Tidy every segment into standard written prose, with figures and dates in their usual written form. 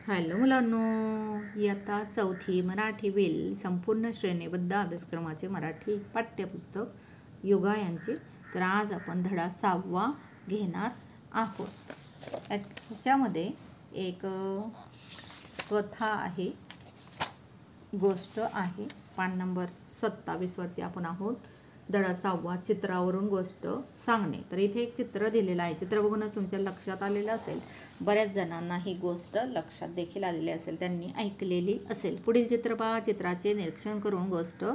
Hello मुलांनो, इयत्ता चौथी मराठी वेल संपूर्ण श्रेणीबद्ध अभ्यासक्रमाचे मराठी पाठ्यपुस्तक योगा यांचे. तर आज आपण धडा 6वा घेणार आहोत. याच्यामध्ये एक कथा आहे, गोष्ट आहे. पान नंबर 27 वरती आपण आहोत. धडा 6वा चित्रावरून गोष्ट सांगणे. तर इथे एक चित्र दिलेलं आहे. चित्र बघूनच तुमच्या लक्षात आलेलं असेल. बऱ्याच जणांना ही गोष्ट लक्षात देखील आलेली असेल, त्यांनी ऐकलेली असेल. पुढील चित्र पहा. चित्राचे निरीक्षण करून गोष्ट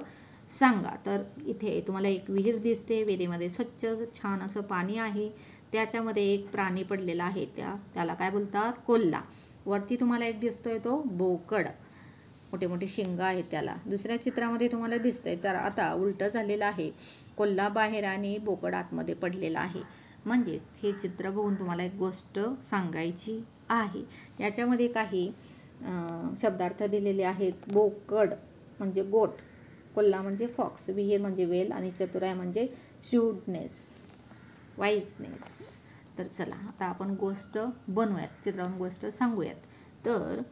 सांगा. तर इथे तुम्हाला एक विहीर दिसते. विहिरीमध्ये स्वच्छ छान असं पाणी आहे. त्याच्यामध्ये एक प्राणी पडलेला आहे. त्याला काय बोलतात? कोल्हा. वरती तुम्हाला एक दिसतोय तो बोकड. मोठे मोठे शिंग आहेत त्याला. दुसऱ्या चित्रामध्ये तुम्हाला दिसतंय तर आता उलटं झालेलं आहे. कोल्हा बाहेर आणि बोकड आतमध्ये पडलेला आहे. म्हणजेच हे चित्र बघून तुम्हाला एक गोष्ट सांगायची आहे. याच्यामध्ये काही शब्दार्थ दिलेले आहेत. बोकड म्हणजे गोट, कोल्हा म्हणजे फॉक्स, विहीर म्हणजे वेल आणि चतुराई म्हणजे श्यूडनेस, वाईजनेस. तर चला आता आपण गोष्ट बनवूयात, चित्रावरून गोष्ट सांगूयात. तर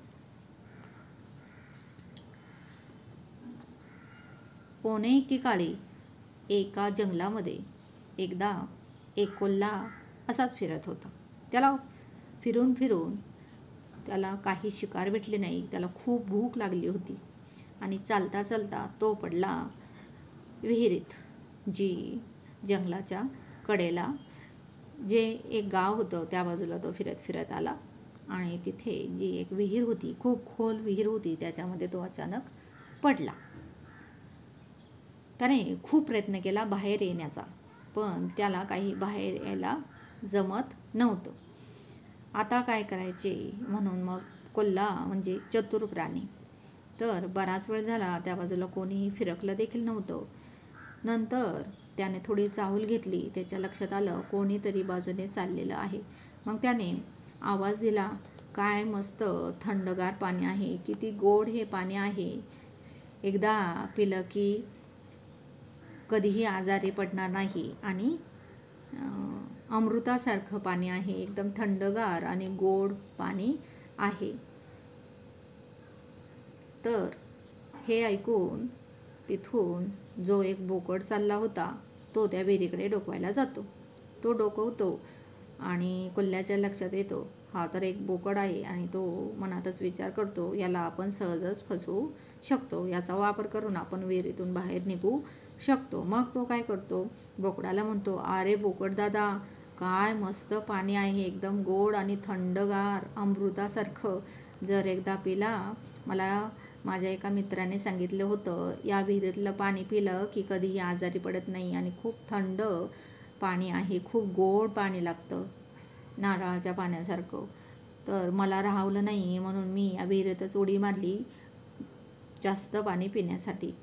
पोने एकेकाळी एका जंगलामध्ये एकदा एक कोल्हा असाच फिरत होता. त्याला फिरून फिरून त्याला काही शिकार भेटले नाही. त्याला खूप भूक लागली होती आणि चालता चालता तो पडला विहिरीत, जी जंगलाच्या कडेला जे एक गाव होतं त्या बाजूला तो फिरत फिरत आला आणि तिथे जी एक विहीर होती, खूप खोल विहीर होती, त्याच्यामध्ये तो अचानक पडला. त्याने खूप प्रयत्न केला बाहेर येण्याचा, पण त्याला काही बाहेर यायला जमत नव्हतं. आता काय करायचे म्हणून मग कोल्हा म्हणजे चतुर प्राणी. तर बराच वेळ झाला त्या बाजूला कोणीही फिरकलं देखील नव्हतं. नंतर त्याने थोडी चाहूल घेतली. त्याच्या लक्षात आलं कोणीतरी बाजूने चाललेलं आहे. मग त्याने आवाज दिला, काय मस्त थंडगार पाणी आहे, किती गोड हे पाणी आहे. एकदा पिलं की कधीही आजारी पडणार नाही आणि अमृतासारखं पाणी आहे. एकदम थंडगार आणि गोड पाणी आहे. तर हे ऐकून तिथून जो एक बोकड चालला होता तो त्या विहिरीकडे डोकवायला जातो. तो डोकवतो आणि कोल्ह्याच्या लक्षात येतो हा तर एक बोकड आहे आणि तो मनातच विचार करतो याला आपण सहजच फसवू शकतो. याचा वापर करून आपण विहिरीतून बाहेर निघू शकतो. मग तो काय करतो, बोकडाला म्हणतो, अरे बोकड दादा, काय मस्त पाणी आहे, एकदम गोड आणि थंडगार अमृतासारखं. जर एकदा पिला, मला माझ्या एका मित्राने सांगितलं होतं या विहिरीतलं पाणी पिलं की कधीही आजारी पडत नाही आणि खूप थंड पाणी आहे, खूप गोड पाणी लागतं, नारळाच्या पाण्यासारखं. तर मला राहावलं नाही म्हणून मी या विहिरीतच उडी मारली जास्त पाणी पिण्यासाठी.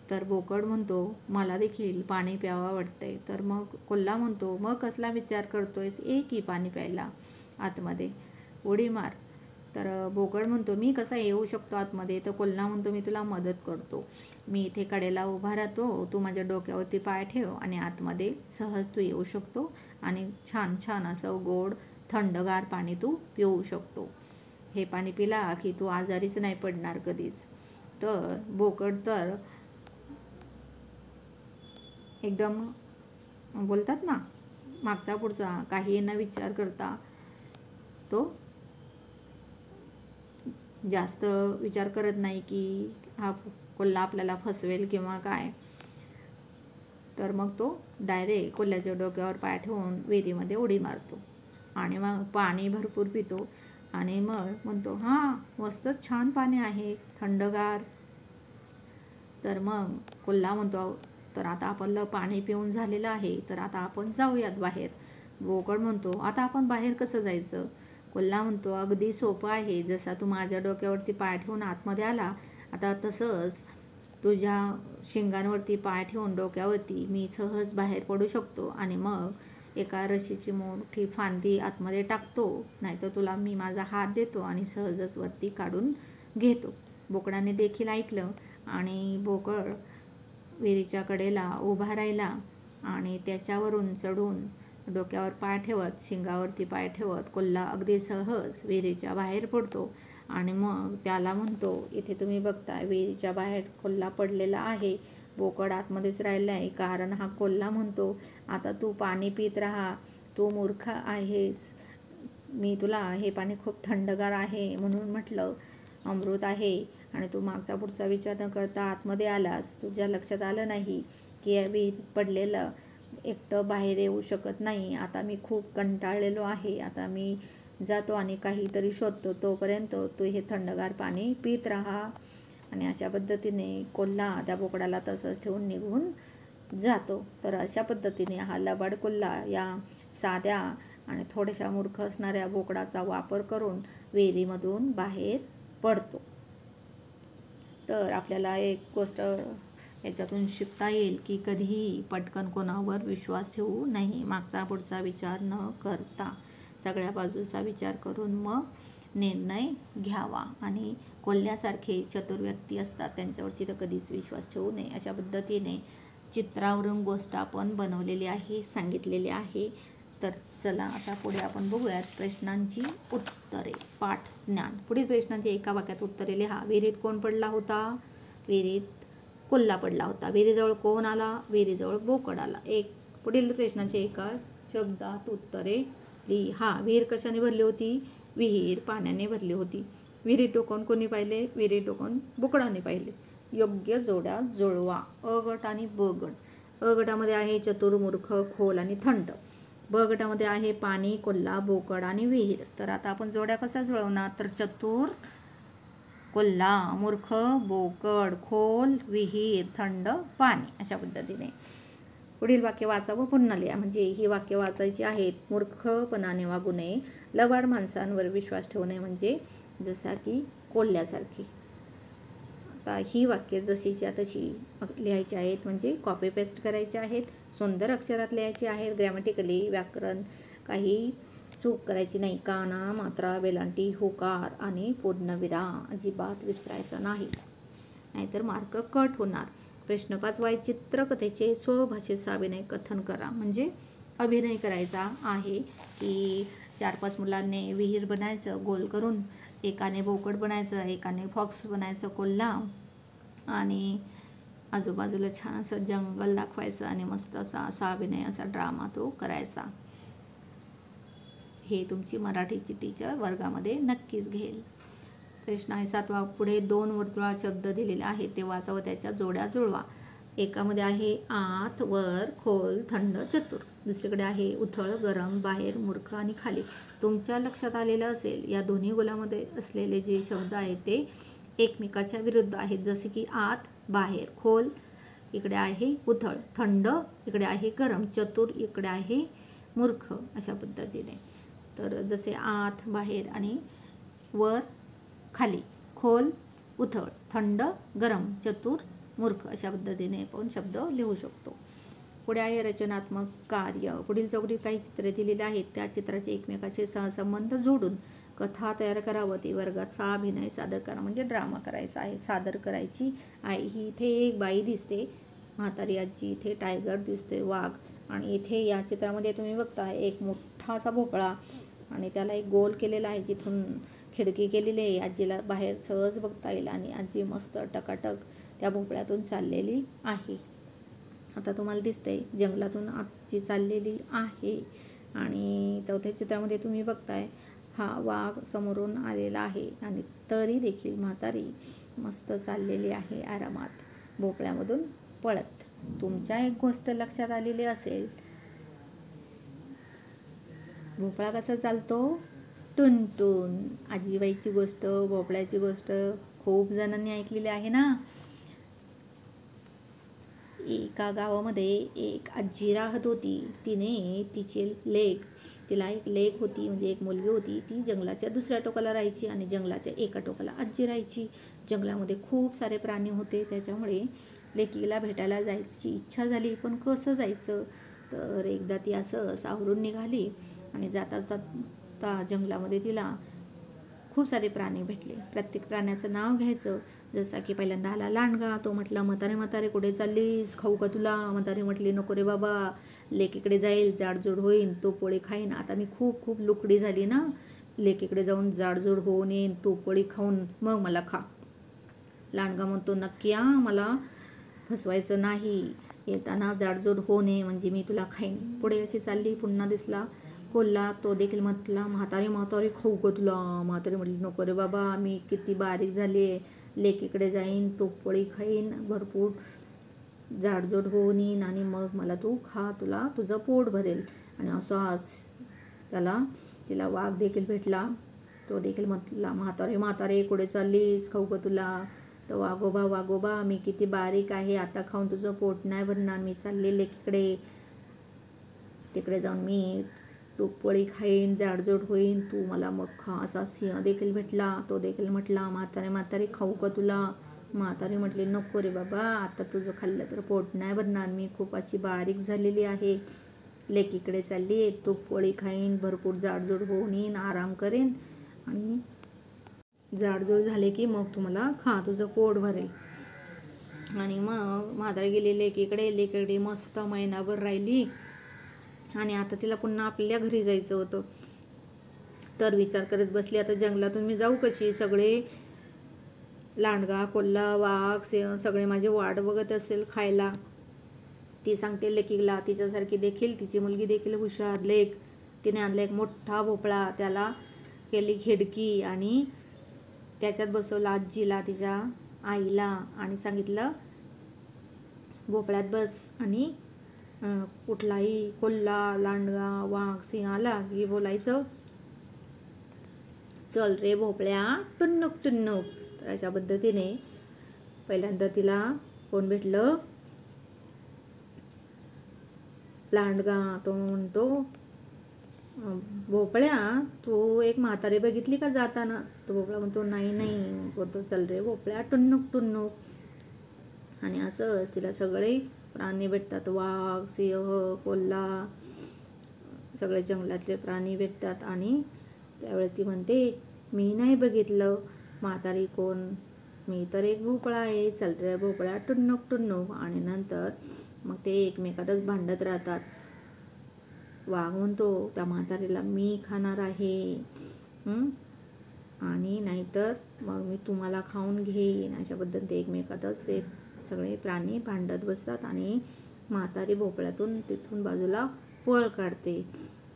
तर बोकड म्हणतो, मला देखील पाणी प्यावं वाटतंय. तर मग कोल्हा म्हणतो, मग कसला विचार करतोयस, ये की पाणी प्यायला आतमध्ये, उडी मार. तर बोकड म्हणतो, मी कसा येऊ शकतो आतमध्ये. तर कोल्हा म्हणतो, मी तुला मदत करतो. मी इथे कडेला उभा राहतो, तू माझ्या डोक्यावरती पाय ठेव आणि आतमध्ये सहज तू येऊ शकतो आणि छान छान असं गोड थंडगार पाणी तू पिऊ शकतो. हे पाणी पिला की तू आजारीच नाही पडणार कधीच. तर बोकड तर एकदम बोलतात ना, मागचा पुढचा काही न विचार करता तो जास्त विचार करत नाही की हा कोल्हा आपल्याला फसवेल किंवा काय. तर मग तो डायरेक्ट कोल्ह्याच्या डोक्यावर पाय ठेवून विहिरीमध्ये उडी मारतो आणि मग पाणी भरपूर पितो आणि मग म्हणतो, हां मस्तच छान पाणी आहे, थंडगार. तर मग कोल्हा म्हणतो, तर आता आपलं पाणी पिऊन झालेलं आहे, तर आता आपण जाऊयात बाहेर. बोकड म्हणतो, आता आपण बाहेर कसं जायचं. कोल्हा म्हणतो, अगदी सोपं आहे. जसा तू माझ्या डोक्यावरती पाय ठेवून आतमध्ये आला, आता तसंच तुझ्या शिंगांवरती पाय ठेवून डोक्यावरती मी सहज बाहेर पडू शकतो आणि मग एका रशीची मोठी फांदी आतमध्ये टाकतो, नाहीतर तुला मी माझा हात देतो आणि सहजच वरती काढून घेतो. बोकडाने देखील ऐकलं आणि बोकड विहिरीच्या कडेला उभा राहिला आणि त्याच्यावरून चढून डोक्यावर पाय ठेवत, शिंगावरती पाय ठेवत कोल्हा अगदी सहज विहिरीच्या बाहेर पडतो आणि मग त्याला म्हणतो, इथे तुम्ही बघताय विहिरीच्या बाहेर कोल्हा पडलेला आहे. बोकड आतमध्येच राहिला आहे, कारण हा कोल्हा म्हणतो, आता तू पाणी पित राहा, तू मूर्ख आहेस, मी तुला हे पाणी खूप थंडगार आहे म्हणून म्हटलं, अमृत आहे, आणि तू मागचा पुढचा विचार न करता आतमध्ये आलास. तुझ्या लक्षात आलं नाही की या विहिरीत पडलेलं एकटं बाहेर येऊ शकत नाही. आता मी खूप कंटाळलेलो आहे, आता मी जातो आणि काहीतरी शोधतो, तोपर्यंत तू हे थंडगार पाणी पित राहा. आणि अशा पद्धतीने कोल्हा त्या बोकडाला तसंच ठेवून निघून जातो. तर अशा पद्धतीने हा लबाड कोल्हा या साध्या आणि थोड्याशा मूर्ख असणाऱ्या बोकडाचा वापर करून विहिरीमधून बाहेर पडतो. तर आपल्याला एक गोष्ट याच्यातून शिकता येईल की कधीही पटकन कोणावर विश्वास ठेवू नाही. मागचा पुढचा विचार न करता सगळ्या बाजूचा विचार करून मग निर्णय घ्यावा. आणि कोल्ह्यासारखे चतुर व्यक्ती असतात त्यांच्यावरती तर कधीच विश्वास ठेवू नये. अशा पद्धतीने चित्रावरून गोष्ट आपण बनवलेली आहे, सांगितलेली आहे. तर चला आता पुढे आपण बघूयात प्रश्नांची उत्तरे. पाठ ज्ञान. पुढील प्रश्नांची एका वाक्यात उत्तरे लिहा. विहिरीत कोण पडला होता? विहिरीत कोल्हा पडला होता. विहिरीजवळ कोण आला? विहिरीजवळ बोकड आला. पुढील प्रश्नांची एका शब्दात उत्तरे लिहा. विहीर कशाने भरली होती? विहीर पाण्याने भरली होती. विहिरीत डोकावून कोणी पाहिले? विहिरीत डोकावून बोकडाने पाहिले. योग्य जोड्या जुळवा. अ गट आणि ब गट. अ गटामध्ये आहे चतुर, मूर्ख, खोल आणि थंड. ब गटामध्ये आहे पाणी, कोल्हा, बोकड आणि विहीर. तर आता आपण जोड्या कशा जुळवणार? तर चतुर, कोल्हा, मूर्ख, बोकड, खोल, विहीर, थंड, पाणी, अशा पद्धतीने. पुढील वाक्य वाचा व पुन्हा लिहा. म्हणजे ही वाक्य वाचायची आहेत. मूर्खपणाने वागू नये, लबाड माणसांवर विश्वास ठेवू नये, म्हणजे जसा की कोल्ह्यासारखी. आता ही वाक्य जशीच्या तशी लिहायची आहेत, म्हणजे कॉपी पेस्ट करायची आहेत, सुंदर अक्षरात लिहायची आहेत. ग्रॅमॅटिकली व्याकरण काही चूक करायची नाही. काना, मात्रा, वेलांटी, होकार आणि पूर्णविराम अजिबात विसरायचा नाही, नाहीतर मार्क कट होणार. प्रश्न 5 चित्रकथेचे स्वभाषेत साविनय कथन करा. म्हणजे अभिनय करायचा आहे की 4-5 मुलांनी विहीर बनायचं गोल करून, एकाने बोकड बनायचं, एकाने फॉक्स बनायचं कोल्हा, आणि आजूबाजूला छान असं जंगल दाखवायचं आणि मस्त असा अभिनय, असा ड्रामा तो करायचा. हे तुमची मराठीची टीचर वर्गामध्ये नक्कीच घेईल. प्रश्न आहे 7. पुढे 2 वर्तुळात शब्द दिलेले आहेत, ते वाचा व त्याच्या जोड्या जुळवा. एकामध्ये आहे आत, वर, खोल, थंड, चतुर. दुसरीकडे आहे उथळ, गरम, बाहेर, मूर्ख आणि खाली. तुमच्या लक्षात आलेलं असेल या दोन्ही गोलामध्ये असलेले जे शब्द आहेत ते एकमेकाच्या विरुद्ध आहेत. जसे की आत, बाहेर, खोल इकडे आहे, उथळ, थंड इकडे आहे, गरम, चतुर इकडे आहे, मूर्ख, अशा पद्धतीने. तर जसे आत, बाहेर आणि वर, खाली, खोल, उथळ, थंड, गरम, चतुर, मूर्ख, अशा पद्धतीने आपण शब्द लिहू शकतो. पुढे आहे रचनात्मक कार्य. पुढील चौकटीत काही चित्रे दिलेली आहेत, त्या चित्राचे एकमेकाचे सहसंबंध जोडून कथा तयार करावं. ती वर्गात अभिनय सादर करा, म्हणजे ड्रामा करायचा आहे, सादर करायची आहे. ही इथे एक बाई दिसते, म्हातारी आजी, इथे टायगर दिसतोय, वाघ, आणि इथे या चित्रामध्ये तुम्ही बघताय एक मोठा असा भोपळा आणि त्याला एक गोल केलेला आहे, जिथून खिडकी केलेली आहे. आजीला बाहेर सहज बघता येईल आणि आजी मस्त टकाटक त्या भोपळ्यातून चाललेली आहे. आता तुम्हाला दिसतंय जंगलातून आजी चाललेली आहे. आणि चौथ्या चित्रामध्ये तुम्ही बघताय हा वाघ समोरून आलेला आहे आणि तरी देखील म्हातारी मस्त चाललेली आहे आरामात भोपळ्यामधून पळत. तुमच्या एक गोष्ट लक्षात आलेली असेल, भोपळा कसा चालतो? टुनटुन. आजीबाईची गोष्ट, भोपळ्याची गोष्ट खूप जणांनी ऐकलेली आहे ना. एका गावामध्ये एक आजी राहत होती. तिने तिला एक लेक होती, म्हणजे एक मुलगी होती. ती जंगलाच्या दुसऱ्या टोकाला राहायची आणि जंगलाच्या एका टोकाला आजी राहायची. जंगलामध्ये खूप सारे प्राणी होते, त्याच्यामुळे लेकीला भेटायला जायची इच्छा झाली, पण कसं जायचं? तर एकदा ती असं सावरून निघाली आणि जाता जाता जंगलामध्ये तिला खूप सारे प्राणी भेटले. प्रत्येक प्राण्याचं नाव घ्यायचं. जसा की पहिल्यांदा आला लांडगा. तो म्हटला, म्हातारे म्हातारे कुठे चाललीस, खाऊ का तुला? म्हातारी म्हटली, नको रे बाबा, लेकीकडे जाईल, जाडजूड होईन, तो पोळी खाईन. आता मी खूप खूप लुकडी झाली ना, लेकीकडे जाऊन जाडजूड होऊन येईन, तो पोळी खाऊन मग मला खा. लांडगा म्हणतो, नक्की मला फसवायचं नाही, येताना जाडजूड होऊ नये म्हणजे मी तुला खाईन. पुढे अशी चालली. पुन्हा दिसला कोल्हा. तो देखील म्हटला, म्हातारी म्हातारी खाऊ का तुला? म्हातारी म्हटली, नको रे बाबा, मी किती बारीक झाली आहे, लेकीकडे जाईन, तो पोळी खाईन, भरपूर जाडजूड होऊन येईन आणि मग मला तू खा, तुला तुझं पोट भरेल. आणि असाच तिला वाघ देखील भेटला. तो देखील म्हटला, म्हातारे म्हातारे कुठे चाललीस, खाऊ का तुला? तर वाघोबा वाघोबा, मी किती बारीक आहे, आता खाऊन तुझं पोट नाही भरणार, मी चालले लेकीकडे, तिकडे जाऊन मी पोळी खाईन, जाडजूड होईन, तू मला मग खा. असा सिंह देखील भेटला. तो देखील म्हटला, म्हातारे म्हातारे खाऊ का तुला? म्हातारी म्हटली, नको रे बाबा, आता तुझं खाल्लं तर पोट नाही भरणार, मी खूप अशी बारीक झालेली आहे, लेकीकडे चालली, तू पोळी खाईन, भरपूर जाडजूड होऊन येईन, आराम करेन आणि जाडजूड झाले की मग तुम्हाला खा, तुझं पोट भरेल. आणि मग म्हातारी गेली लेकीकडे मस्त महिनाभर राहिली. आणि आता तिला पुन्हा आपल्या घरी जायचं होतं. तर विचार करत बसली, आता जंगलातून मी जाऊ कशी? सगळे लांडगा, कोल्हा, वाघ, सिंह सगळे माझे वाट बघत असेल खायला. ती सांगते लेकीला, तिच्यासारखी देखील तिची मुलगी देखील हुशार लेक. तिने आणला एक मोठा भोपळा, त्याला केली खिडकी आणि त्याच्यात बसवला आजीला, तिच्या आईला, आणि सांगितलं, भोपळ्यात बस आणि कुठलाही कोल्हा, लांडगा, वाघ, सिंह आला की बोलायचं, चल रे भोपळ्या, टुन्नुक टुन्नुक. तर अशा पद्धतीने पहिल्यांदा तिला कोण भेटलं? लांडगा. तो म्हणतो, भोपळ्या, तू एक म्हातारी बघितली का जाताना? तो भोपळा म्हणतो, नाही नाही. बोलतो, चल रे भोपळ्या, टुन्नुक टुन्नुक. आणि असंच तिला सगळे प्राणी भेटतात. वाघ, सिंह, कोल्हा, सगळे जंगलातले प्राणी भेटतात. आणि त्यावेळी ती म्हणते, मी नाही बघितलं म्हातारी कोण, मी तर एक भोपळा आहे, चल रे भोपळ्या, टुन्नुक टुन्नुक. आणि नंतर मग ते एकमेकातच भांडत राहतात. वाघ म्हणतो त्या म्हातारीला, मी खाणार आहे, आणि नाहीतर मग मी तुम्हाला खाऊन घेईन. अशा पद्धतीने एकमेकातच ते सगळे प्राणी भांडत बसतात आणि म्हातारी भोपळ्यातून तिथून बाजूला पळ काढते.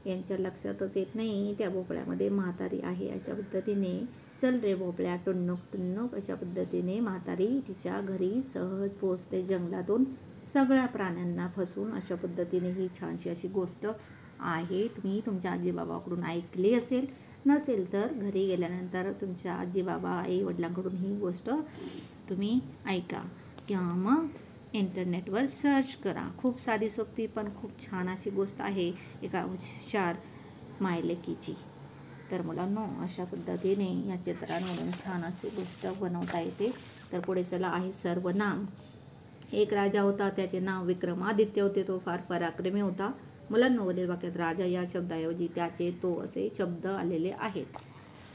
यांच्या लक्षातच येत नाही त्या भोपळ्यामध्ये म्हातारी आहे. अशा पद्धतीने चल रे भोपळ्या, टुन्नुक टुन्नुक. अशा पद्धतीने म्हातारी तिच्या घरी सहज पोहोचते जंगलातून सगळ्या प्राण्यांना फसवून. अशा पद्धतीने ही छानशी अशी गोष्ट आहे. तुम्ही तुमच्या आजीबाबाकडून ऐकली असेल, नसेल तर घरी गेल्यानंतर तुमच्या आजीबाबा, आई वडिलांकडून ही गोष्ट तुम्ही ऐका किंवा मग इंटरनेटवर सर्च करा. खूप साधी सोपी पण खूप छान अशी गोष्ट आहे एका हुशार मायलेकीची. तर मुलांनो, अशा पद्धतीने या चित्रांमधून छान अशी गोष्ट बनवता येते. तर पुढे चला आहे सर्वनाम. एक राजा होता, त्याचे नाव विक्रमादित्य होते. तो फार पराक्रमी होता. मुलांनो, वरील वाक्यात राजा या शब्दाऐवजी त्याचे, तो असे शब्द आलेले आहेत.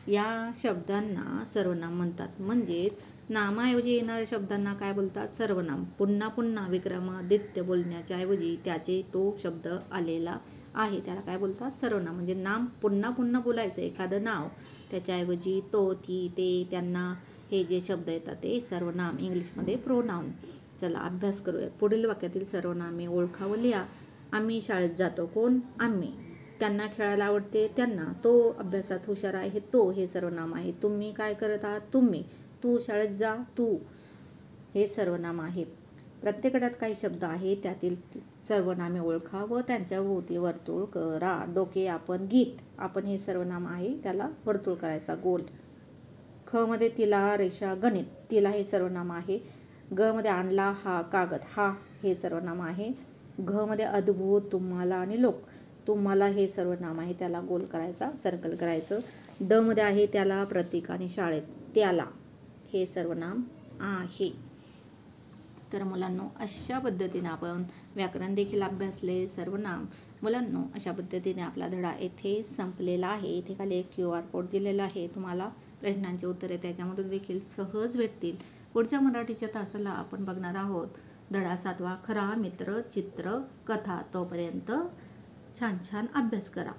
या शब्दांना सर्वनाम म्हणतात. म्हणजेच नामाऐवजी येणाऱ्या शब्दांना काय बोलतात? सर्वनाम. पुन्हा पुन्हा विक्रमादित्य बोलण्याच्या ऐवजी त्याचे, तो शब्द आलेला आहे, त्याला काय बोलतात? सर्वनाम. म्हणजे नाम पुन्हा पुन्हा बोलायचं एखादं नाव, त्याच्याऐवजी तो, ती, ते, त्यांना हे जे शब्द येतात ते सर्वनाम. इंग्लिशमध्ये प्रोनाउन. चला अभ्यास करूया. पुढील वाक्यातील सर्वनामे ओळखा व लिहा. आम्ही शाळेत जातो. कोण? आम्ही. त्यांना खेळायला आवडते. त्यांना. तो अभ्यासात हुशार आहे. तो हे सर्वनाम आहे. तुम्ही काय करत आहात? तुम्ही. तू शाळेत जा. तू हे सर्वनाम आहे. प्रत्येक गटात काही शब्द आहेत, त्यातील सर्वनामे ओळखा व त्यांच्या भोवती वर्तुळ करा. डोके, आपण, गीत. आपण हे सर्वनाम आहे, त्याला वर्तुळ करायचा गोल. ख मध्ये तिला, रेषा, गणित. तिला हे सर्वनाम आहे. ग मध्ये आणला, हा, कागद. हा हे सर्वनाम आहे. घ मध्ये अद्भुत, तुम्हाला आणि लोक. तुम्हाला हे सर्वनाम आहे, त्याला गोल करायचा, सर्कल करायचं. ड मध्ये आहे त्याला, प्रतीक आणि शाळेत. त्याला हे सर्वनाम आहे. तर मुलांनो, अशा पद्धतीने आपण व्याकरण देखील अभ्यासले. सर्वनाम. मुलांनो, अशा पद्धतीने आपला धडा येथे संपलेला आहे. इथे खाली एक QR कोड दिलेला आहे, तुम्हाला प्रश्नांची उत्तरे त्याच्यामधून देखील सहज भेटतील. पुढच्या मराठीच्या तासाला आपण बघणार आहोत धडा 7वा खरा मित्र चित्र कथा. तोपर्यंत छान छान अभ्यास करा.